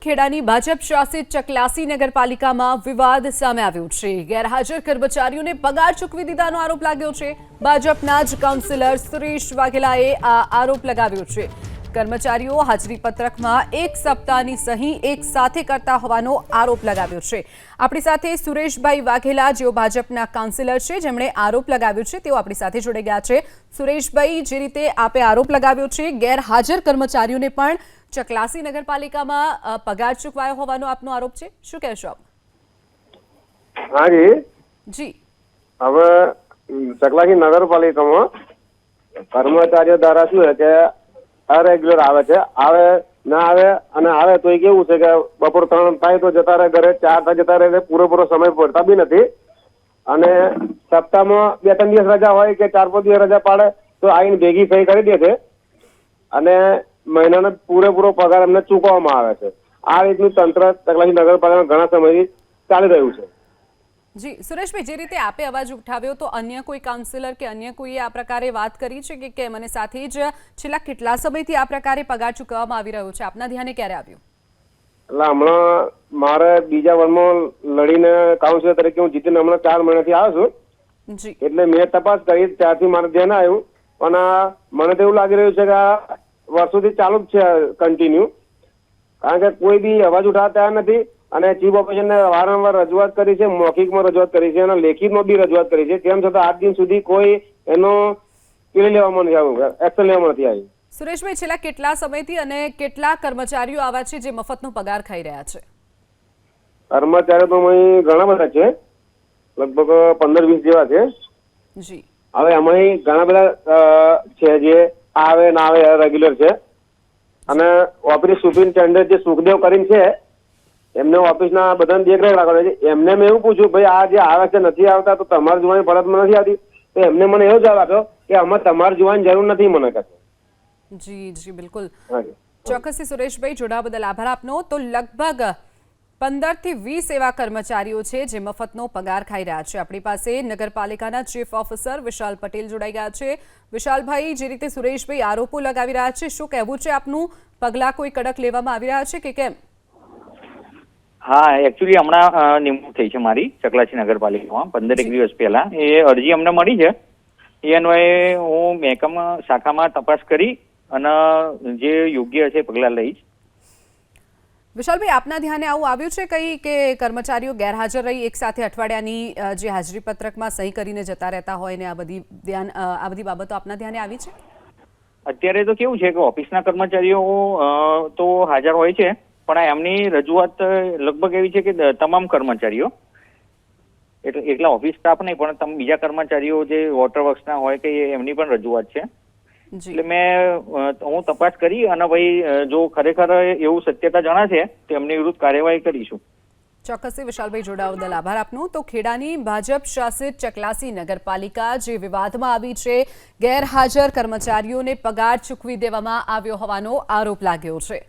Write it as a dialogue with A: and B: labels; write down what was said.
A: ખેડાની ભાજપ શાસિત ચકલાસી નગરપાલિકામાં વિવાદ સામે આવ્યો છે। ગેરહાજર કર્મચારીઓને પગાર ચૂકવી દીધાનો આરોપ લાગ્યો છે। ભાજપના જ કાઉન્સિલર સુરેશ વાઘેલાએ આ આરોપ લગાવ્યો છે। કર્મચારીઓ હાજરી પત્રકમાં એક સપ્તાહની સહી એક સાથે કરતા હોવાનો આરોપ લગાવ્યો છે। આપણી સાથે સુરેશભાઈ વાઘેલા, જેઓ ભાજપના કાઉન્સિલર છે, જેમણે આરોપ લગાવ્યો છે, તેઓ આપણી સાથે જોડાઈ ગયા છે। સુરેશભાઈ, જે રીતે આપે આરોપ લગાવ્યો છે, ગેરહાજર કર્મચારીઓને પણ ચકલાસી નગરપાલિકામાં પગાર ચૂકવાયો હોવાનો આપનો આરોપ છે, શું કહેશો આપ?
B: હા જી
A: જી,
B: હવે ચકલાસી નગરપાલિકામાં કર્મચારીઓ દ્વારા શું છે કે અરેગ્યુલર આવે છે, આવે ના આવે, અને આવે તો કેવું છે કે બપોર 3 થાય તો જતા રહે ઘરે, 4 થાય જતા રહે, પૂરેપૂરો સમય પડતા બી નથી। અને સપ્તાહમાં 2-3 દિવસ રજા હોય કે 4-5 દિવસ રજા પાડે તો આવીને ભેગી સહી કરી દે છે અને મહિનાનો પૂરેપૂરો પગાર એમને ચૂકવવામાં આવે છે। આ રીતનું તંત્ર ચકલાસી નગરપાલિકામાં ઘણા સમયથી ચાલી રહ્યું છે।
A: જી સુરેશભાઈ, જે રીતે આપે અવાજ ઉઠાવ્યો, તો અન્ય કોઈ કાઉન્સિલર કે અન્ય કોઈએ આ પ્રકારે વાત કરી છે કે કેમ, અને સાથે જ છેલ્લા કેટલા સમયથી આ પ્રકારે પગાર ચૂકવવામાં આવી રહ્યો છે, આપના ધ્યાને ક્યારે આવ્યું?
B: એટલે હમણાં મારે બીજા વનમાં લડીને કાઉન્સિલર તરીકે હું જીતીને હમણાં 4 મહિનાથી આવ્યો છું।
A: જી,
B: એટલે મેં તપાસ કરી, ત્યારથી મારે ધ્યાન આવ્યું, પણ મને તો એવું લાગી રહ્યું છે કે આ વર્ષોથી ચાલુ જ છે કન્ટિન્યુ, કારણ કે કોઈ બી અવાજ ઉઠાવતા નથી। અને ચીફ ઓફિસરને વારંવાર રજૂઆત કરી છે, મૌખિકમાં રજૂઆત કરી છે અને લેખિતમાં બી રજૂઆત કરી છે, તેમ છતાં આજ દિન સુધી કોઈ એનો લેવામાં નથી આવ્યું, એક્શન લેવામાં નથી આવી।
A: સુરેશભાઈ, છેલ્લા કેટલા સમયથી અને કેટલા કર્મચારીઓ આવા છે જે મફતનો પગાર ખાઈ રહ્યા છે?
B: કર્મચારીઓ તો અહીં ઘણા બધા છે, લગભગ 15-20 જેવા છે।
A: જી,
B: હવે એમાં ઘણા બધા છે જે આવે ના આવે રેગ્યુલર છે, અને ઓફિસ સુપરિન્ટેન્ડન્ટ જે સુખદેવ કરીને છે, એમને ઓફિસના બધાને દેખરેખ રાખવાની છે। એમને મેં એવું પૂછ્યું, ભાઈ આ જે આવે છે નથી આવતા તો તમારે જોવાની ફરજમાં નથી આવતી? તો એમને મને એવો જવાબ આપ્યો કે આમાં તમારે જોવાની જરૂર નથી મને કહે।
A: જી જી, બિલકુલ, ચોક્કસથી સુરેશભાઈ, જોડાવા બદલ આભાર આપનો। તો લગભગ 15 થી 20 એવા કર્મચારીઓ છે જે મફતનો પગાર ખાઈ રહ્યા છે। આપણી પાસે નગરપાલિકાના ચીફ ઓફિસર વિશાલ પટેલ જોડાઈ ગયા છે। વિશાલભાઈ, જે રીતે સુરેશભાઈ આરોપો લગાવી રહ્યા છે, શું કહેવું છે આપનું? પગલાં કોઈ કડક લેવામાં આવી રહ્યા છે કે કેમ?
C: હા, એકચ્યુઅલી હમણાં નિમણૂક થઈ છે મારી ચકલાસી નગરપાલિકામાં 15 દિવસ પહેલા। એ અરજી અમને મળી છે, એ અન્વયે હું મહેકમા શાખામાં તપાસ કરી અને જે યોગ્ય છે પગલાં લઈશ।
A: વિશાલભાઈ, આપના ધ્યાને આવું આવ્યું છે કઈ કે કર્મચારીઓ ગેરહાજર રહી એક સાથે અઠવાડિયાની જે હાજરી પત્રકમાં સહી કરીને જતા રહેતા હોય ને આ બધી બાબતો આપના ધ્યાને આવી છે?
C: અત્યારે તો કેવું છે કે ઓફિસના કર્મચારીઓ તો હાજર હોય છે, પણ એમની રજૂઆત લગભગ એવી છે કે તમામ કર્મચારીઓ, એટલા ઓફિસ સ્ટાફ નહીં પણ બીજા કર્મચારીઓ જે વોટર વર્ક્સના હોય કે એમની પણ રજૂઆત છે। એટલે હું તપાસ કરી અને ભાઈ જો ખરેખર એવું સત્યતા જણાશે તો એમની વિરુદ્ધ કાર્યવાહી કરીશું।
A: ચોક્કસથી વિશાલભાઈ, જોડાવા બદલ આભાર આપનો। તો ખેડાની ભાજપ શાસિત ચકલાસી નગરપાલિકા જે વિવાદમાં આવી છે, ગેરહાજર કર્મચારીઓને પગાર ચૂકવી દેવામાં આવ્યો હોવાનો આરોપ લાગ્યો છે।